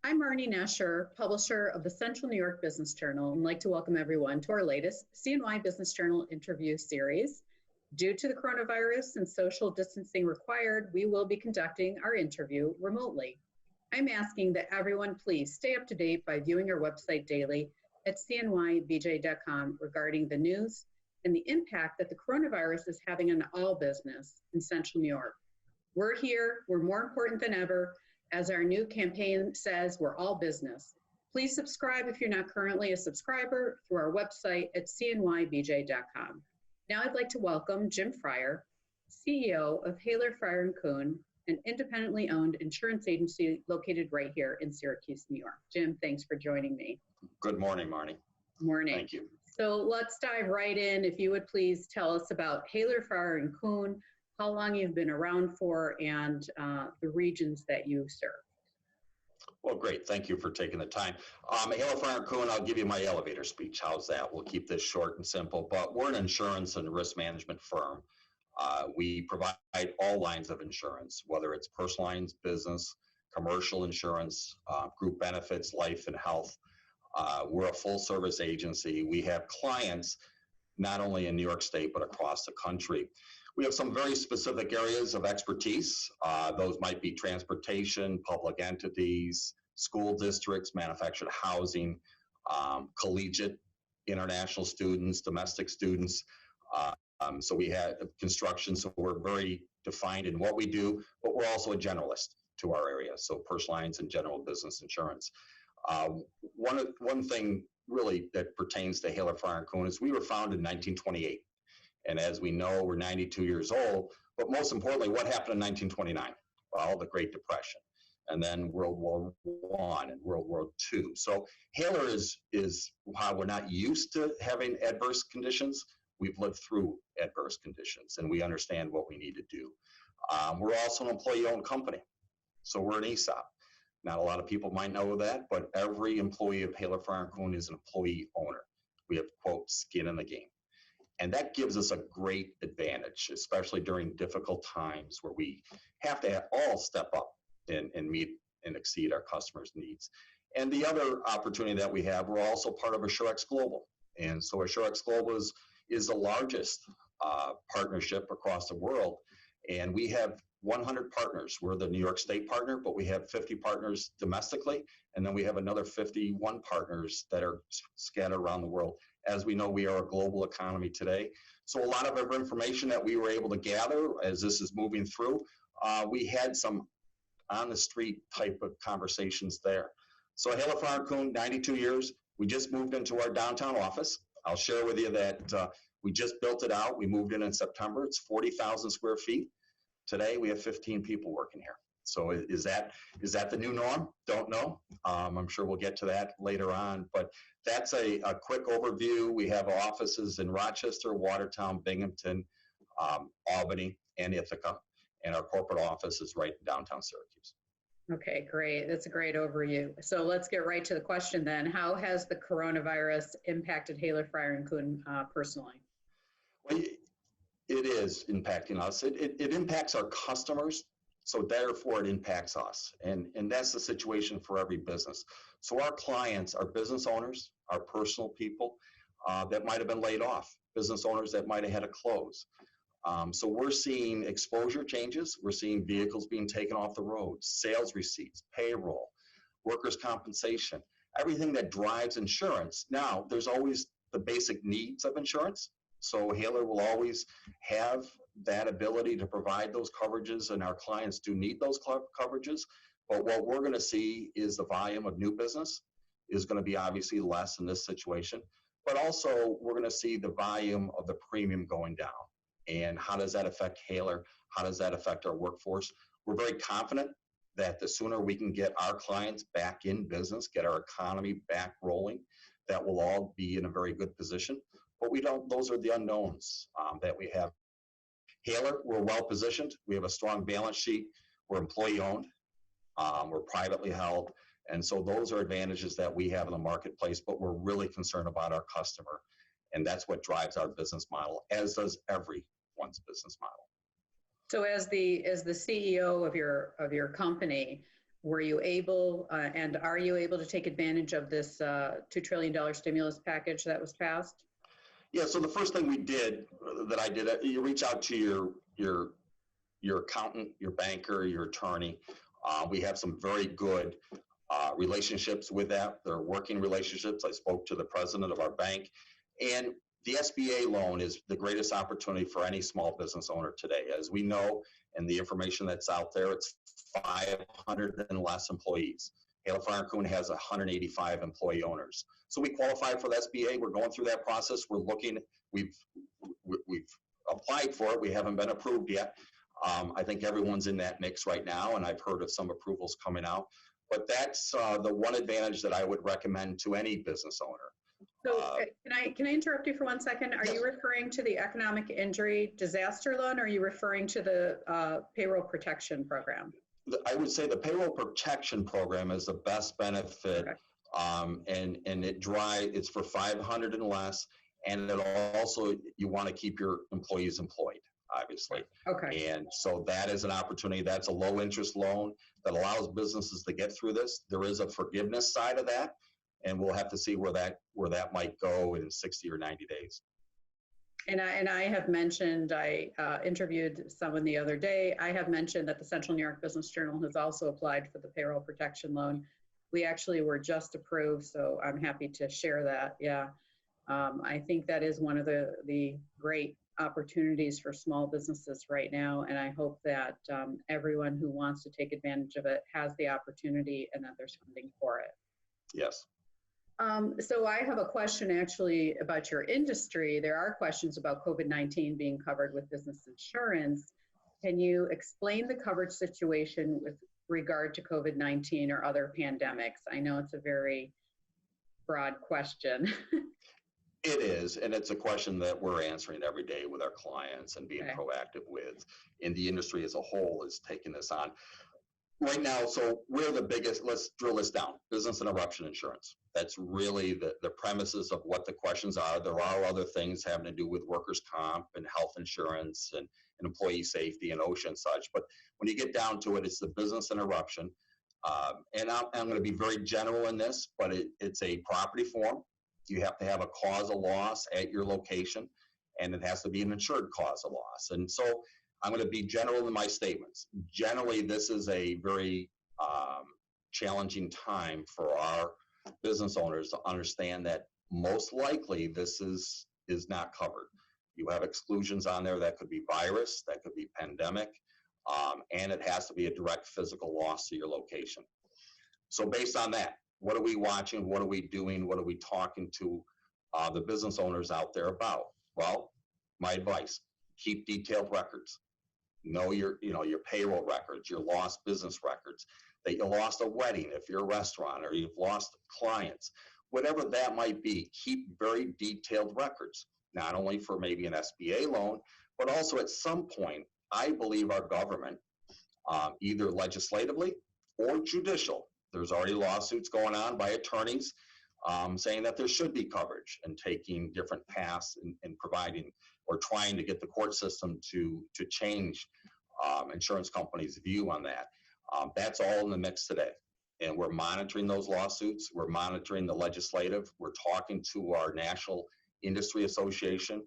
I'm Marnie Nesher, publisher of the Central New York Business Journal, and I'd like to welcome everyone to our latest CNY Business Journal interview series. Due to the coronavirus and social distancing required, we will be conducting our interview remotely. I'm asking that everyone please stay up to date by viewing our website daily at CNYBJ.com regarding the news and the impact that the coronavirus is having on all business in Central New York. We're here, we're more important than ever. As our new campaign says, we're all business. Please subscribe if you're not currently a subscriber through our website at CNYBJ.com. Now I'd like to welcome Jim Freyer, CEO of Haylor, Freyer Coon, an independently owned insurance agency located right here in Syracuse, New York. Jim, thanks for joining me. Good morning, Marnie. Morning. Thank you. So let's dive right in. If you would please tell us about Haylor, Freyer Coon, how long you've been around for, and the regions that you serve. Well, great. Thank you for taking the time. Haylor, Freyer Coon, I'll give you my elevator speech. How's that? We'll keep this short and simple, but we're an insurance and risk management firm. We provide all lines of insurance, whether it's personal lines, business, commercial insurance, group benefits, life and health. We're a full service agency. We have clients not only in New York State, but across the country. We have some very specific areas of expertise. Those might be transportation, public entities, school districts, manufactured housing, collegiate, international students, domestic students. So we have construction, so we're very defined in what we do, but we're also a generalist to our area, so personal lines and general business insurance. One thing really that pertains to Haylor, Freyer Coon is we were founded in 1928. And as we know, we're 92 years old, but most importantly, what happened in 1929? Well, the Great Depression, and then World War I and World War II. So Haylor is how we're not used to having adverse conditions. We've lived through adverse conditions, and we understand what we need to do. We're also an employee-owned company, so we're an ESOP. Not a lot of people might know that, but every employee of Haylor, Freyer Coon is an employee owner. We have, quote, skin in the game. And that gives us a great advantage, especially during difficult times where we have to all step up and meet and exceed our customers' needs. And the other opportunity that we have, we're also part of AssureX Global. And so AssureX Global is the largest partnership across the world. And we have 100 partners. We're the New York State partner, but we have 50 partners domestically. And then we have another 51 partners that are scattered around the world. As we know, we are a global economy today. So a lot of our information that we were able to gather as this is moving through, we had some on the street type of conversations there. So Haylor, Freyer Coon, 92 years. We just moved into our downtown office. I'll share with you that we just built it out. We moved in September. It's 40,000 square feet. Today, we have 15 people working here. So is that the new norm? Don't know. I'm sure we'll get to that later on, but that's a quick overview. We have offices in Rochester, Watertown, Binghamton, Albany, and Ithaca, and our corporate office is right in downtown Syracuse. Okay, great. That's a great overview. So let's get right to the question then. How has the coronavirus impacted Haylor, Freyer Coon personally? Well, it is impacting us. It impacts our customers. So therefore, it impacts us. And that's the situation for every business. So our clients are business owners, our personal people that might have been laid off, business owners that might have had to close. So we're seeing exposure changes. We're seeing vehicles being taken off the road, sales receipts, payroll, workers' compensation, everything that drives insurance. Now, there's always the basic needs of insurance. So Haylor will always have that ability to provide those coverages, and our clients do need those coverages. But what we're going to see is the volume of new business is going to be obviously less in this situation. But also, we're going to see the volume of the premium going down. And how does that affect Haylor? How does that affect our workforce? We're very confident that the sooner we can get our clients back in business, get our economy back rolling, that we'll all be in a very good position. But we don't, those are the unknowns that we have. Haylor, we're well positioned. We have a strong balance sheet. We're employee owned. We're privately held. And so those are advantages that we have in the marketplace, but we're really concerned about our customer. And that's what drives our business model, as does everyone's business model. So as the CEO of your company, Were you able and are you able to take advantage of this $2 trillion stimulus package that was passed? Yeah, so the first thing we did, you reach out to your accountant, your banker, your attorney. We have some very good relationships with that. They're working relationships. I spoke to the president of our bank, and the SBA loan is the greatest opportunity for any small business owner today. As we know, and the information that's out there, it's 500 and less employees. Haylor Freyer Coon has 185 employee owners. So we qualify for the SBA. We're going through that process. We're looking, we've applied for it. We haven't been approved yet. I think everyone's in that mix right now, and I've heard of some approvals coming out. But that's the one advantage that I would recommend to any business owner. So can I interrupt you for 1 second? Are you referring to the economic injury disaster loan, or are you referring to the payroll protection program? I would say the payroll protection program is the best benefit, and it's for 500 and less, and it also, you want to keep your employees employed, obviously. Okay. And so that is an opportunity. That's a low interest loan that allows businesses to get through this. There is a forgiveness side of that, and we'll have to see where that might go in 60 or 90 days. And I have mentioned, I interviewed someone the other day. I have mentioned that the Central New York Business Journal has also applied for the payroll protection loan. We actually were just approved, so I'm happy to share that. Yeah, I think that is one of the great opportunities for small businesses right now, and I hope that everyone who wants to take advantage of it has the opportunity and that there's funding for it. Yes. So I have a question actually about your industry. There are questions about COVID-19 being covered with business insurance. Can you explain the coverage situation with regard to COVID-19 or other pandemics? I know it's a very broad question. It is, and it's a question that we're answering every day with our clients and being proactive with. And the industry as a whole is taking this on. Right now, so we're the biggest, let's drill this down, business interruption insurance. That's really the premises of what the questions are. There are other things having to do with workers' comp and health insurance and employee safety and OSHA and such. But when you get down to it, it's the business interruption. And I'm going to be very general in this, but it's a property form. You have to have a cause of loss at your location, and it has to be an insured cause of loss. And so I'm going to be general in my statements. Generally, this is a very challenging time for our business owners to understand that most likely this is not covered. You have exclusions on there that could be virus, that could be pandemic, and it has to be a direct physical loss to your location. So based on that, what are we watching? What are we doing? What are we talking to the business owners out there about? Well, my advice, keep detailed records. Know your payroll records, your lost business records, that you lost a wedding if you're a restaurant, or you've lost clients, whatever that might be. Keep very detailed records, not only for maybe an SBA loan, but also at some point, I believe our government, either legislatively or judicial, there's already lawsuits going on by attorneys saying that there should be coverage, and taking different paths and providing or trying to get the court system to change insurance companies' view on that. That's all in the mix today. And we're monitoring those lawsuits. We're monitoring the legislative. We're talking to our National Industry Association.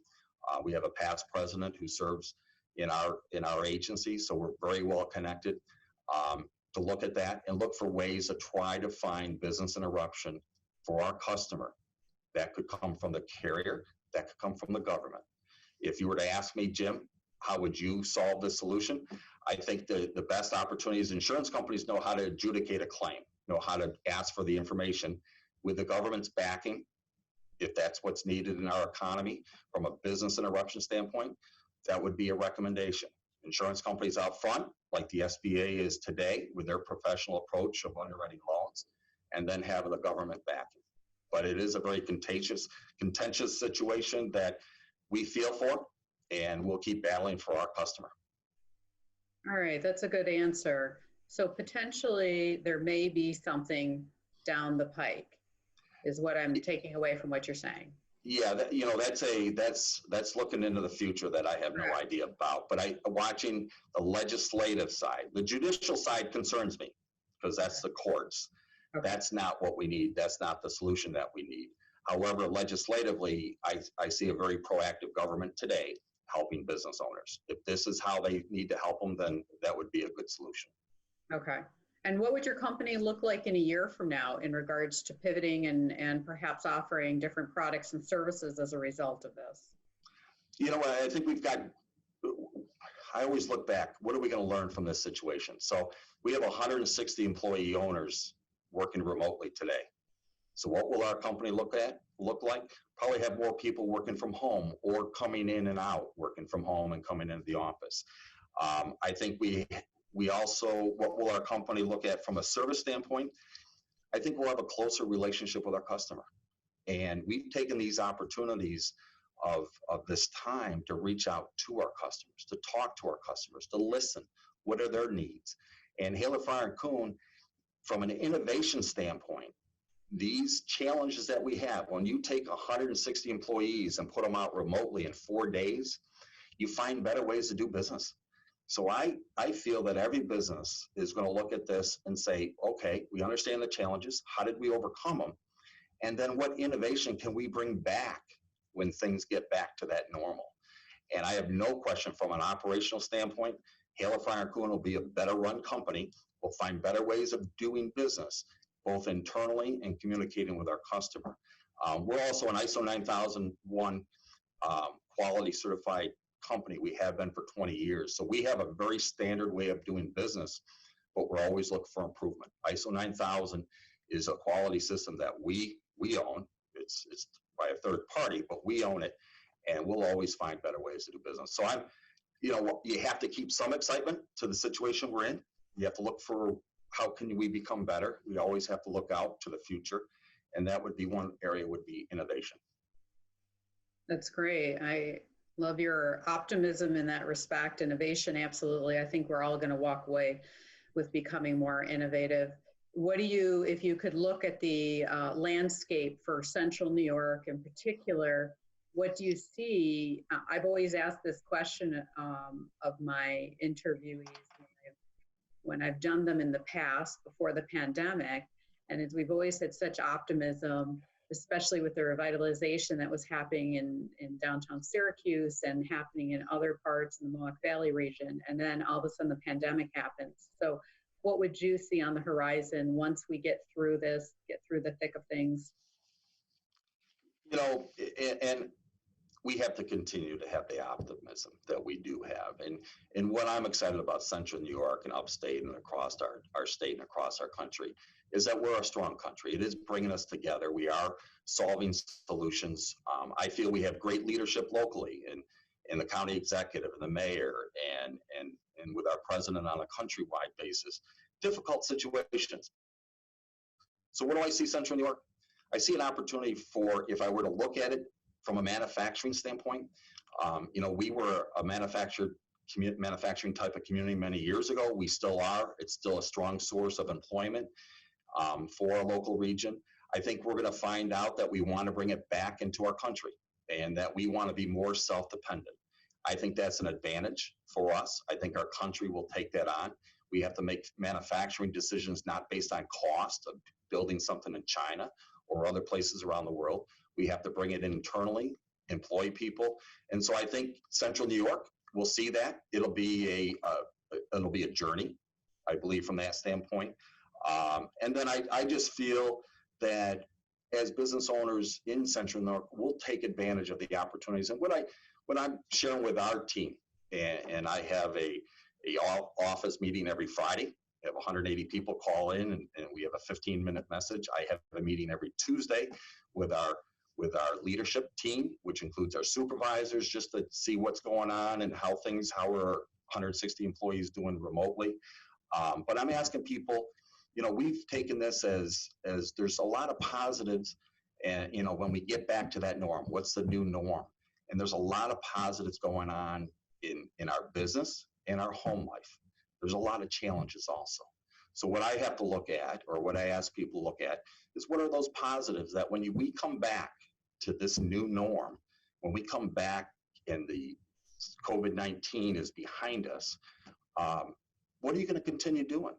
We have a past president who serves in our agency, so we're very well connected to look at that and look for ways to try to find business interruption for our customer. That could come from the carrier, that could come from the government. If you were to ask me, Jim, how would you solve this solution? I think the best opportunity is insurance companies know how to adjudicate a claim, know how to ask for the information with the government's backing, if that's what's needed in our economy from a business interruption standpoint. That would be a recommendation. Insurance companies out front, like the SBA is today, with their professional approach of underwriting loans, and then have the government backing. But it is a very contentious situation that we feel for, and we'll keep battling for our customer. All right, that's a good answer. So potentially there may be something down the pike, is what I'm taking away from what you're saying. Yeah, that's looking into the future that I have no idea about. But watching the legislative side, the judicial side concerns me, because that's the courts. Okay. That's not what we need. That's not the solution that we need. However, legislatively, I see a very proactive government today helping business owners. If this is how they need to help them, then that would be a good solution. Okay. And what would your company look like in a year from now in regards to pivoting and perhaps offering different products and services as a result of this? You know, I think I always look back, what are we going to learn from this situation? So we have 160 employee owners working remotely today. So what will our company look like? Probably have more people working from home or coming in and out, working from home and coming into the office. I think we also, what will our company look at from a service standpoint? I think we'll have a closer relationship with our customer. And we've taken these opportunities of this time to reach out to our customers, to talk to our customers, to listen. What are their needs? And Haylor, Freyer Coon, from an innovation standpoint, these challenges that we have, when you take 160 employees and put them out remotely in 4 days, you find better ways to do business. So I feel that every business is going to look at this and say, okay, we understand the challenges. How did we overcome them? And then what innovation can we bring back when things get back to that normal? And I have no question from an operational standpoint, Haylor, Freyer Coon will be a better run company. We'll find better ways of doing business, both internally and communicating with our customer. We're also an ISO 9001 quality certified company. We have been for 20 years. So we have a very standard way of doing business, but we're always looking for improvement. ISO 9000 is a quality system that we own. It's by a third party, but we own it, and we'll always find better ways to do business. So you have to keep some excitement to the situation we're in. You have to look for how can we become better. We always have to look out to the future, and that would be one area would be innovation. That's great. I love your optimism in that respect. Innovation, absolutely. I think we're all going to walk away with becoming more innovative. What do you, if you could look at the landscape for Central New York in particular, what do you see? I've always asked this question of my interviewees when I've done them in the past before the pandemic. And as we've always had such optimism, especially with the revitalization that was happening in downtown Syracuse and happening in other parts in the Mohawk Valley region. And then all of a sudden the pandemic happens. So what would you see on the horizon once we get through this, get through the thick of things? You know, and we have to continue to have the optimism that we do have. And what I'm excited about Central New York and upstate and across our state and across our country is that we're a strong country. It is bringing us together. We are solving solutions. I feel we have great leadership locally in the county executive and the mayor and with our president on a countrywide basis. Difficult situations. So what do I see Central New York? I see an opportunity for, if I were to look at it from a manufacturing standpoint, we were a manufacturing type of community many years ago. We still are. It's still a strong source of employment for our local region. I think we're going to find out that we want to bring it back into our country and that we want to be more self-dependent. I think that's an advantage for us. I think our country will take that on. We have to make manufacturing decisions not based on cost of building something in China or other places around the world. We have to bring it in internally, employ people. And so I think Central New York will see that. It'll be a journey, I believe, from that standpoint. And then I just feel that as business owners in Central New York, we'll take advantage of the opportunities. And what I'm sharing with our team, and I have a office meeting every Friday. We have 180 people call in, and we have a 15-minute message. I have a meeting every Tuesday with our leadership team, which includes our supervisors, just to see what's going on and how our 160 employees doing remotely. But I'm asking people, we've taken this as there's a lot of positives, and when we get back to that norm, what's the new norm? And there's a lot of positives going on in our business and our home life. There's a lot of challenges also. So what I have to look at, or what I ask people to look at, is what are those positives that when we come back to this new norm, when we come back and the COVID-19 is behind us, what are you going to continue doing?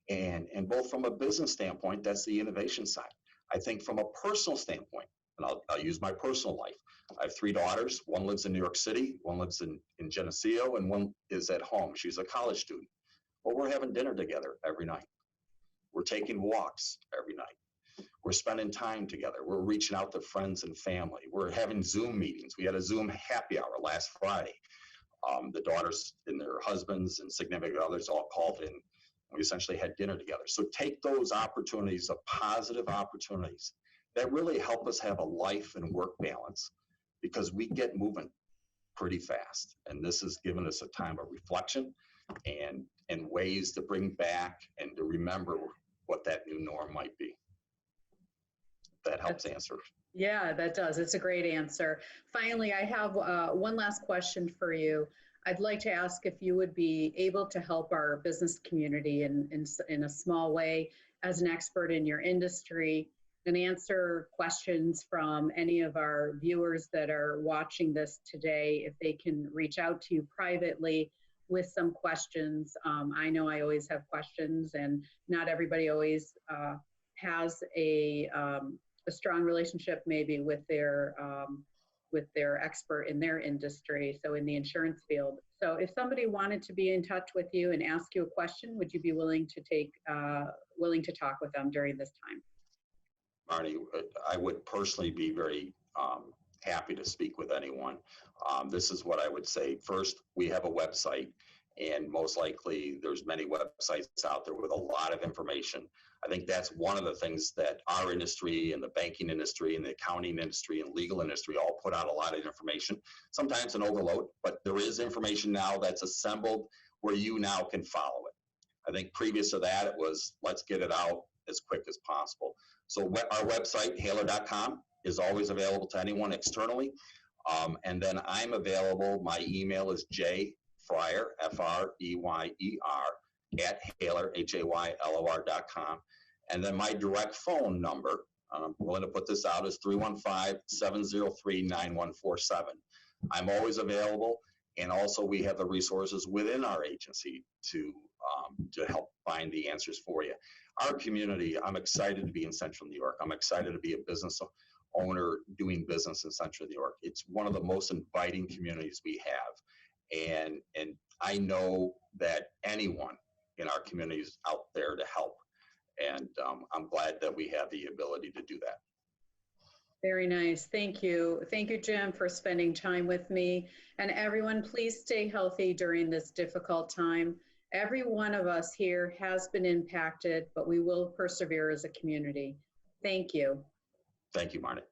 And both from a business standpoint, that's the innovation side. I think from a personal standpoint, and I'll use my personal life. I have 3 daughters. One lives in New York City, one lives in Geneseo, and one is at home. She's a college student. Well, we're having dinner together every night. We're taking walks every night. We're spending time together. We're reaching out to friends and family. We're having Zoom meetings. We had a Zoom happy hour last Friday. The daughters and their husbands and significant others all called in. We essentially had dinner together. So take those opportunities, the positive opportunities that really help us have a life and work balance, because we get moving pretty fast. And this has given us a time of reflection and ways to bring back and to remember what that new norm might be. That helps answer. Yeah, that does. It's a great answer. Finally, I have one last question for you. I'd like to ask if you would be able to help our business community in a small way as an expert in your industry and answer questions from any of our viewers that are watching this today. If they can reach out to you privately with some questions. I know I always have questions, and not everybody always has a strong relationship maybe with their expert in their industry, so in the insurance field. So if somebody wanted to be in touch with you and ask you a question, would you be willing to talk with them during this time? Marty, I would personally be very happy to speak with anyone. This is what I would say. First, we have a website, and most likely there's many websites out there with a lot of information. I think that's one of the things that our industry and the banking industry and the accounting industry and legal industry all put out a lot of information, sometimes an overload, but there is information now that's assembled where you now can follow it. I think previous to that, it was let's get it out as quick as possible. So our website, Haylor.com, is always available to anyone externally. And then I'm available. My email is jfreyer, Freyer, at Haylor, HAYLOR.com. And then my direct phone number, I'm willing to put this out, is 315-703-9147. I'm always available. And also we have the resources within our agency to help find the answers for you. Our community, I'm excited to be in Central New York. I'm excited to be a business owner doing business in Central New York. It's one of the most inviting communities we have. And I know that anyone in our community is out there to help. And I'm glad that we have the ability to do that. Very nice. Thank you. Thank you, Jim, for spending time with me. And everyone, please stay healthy during this difficult time. Every one of us here has been impacted, but we will persevere as a community. Thank you. Thank you, Marty.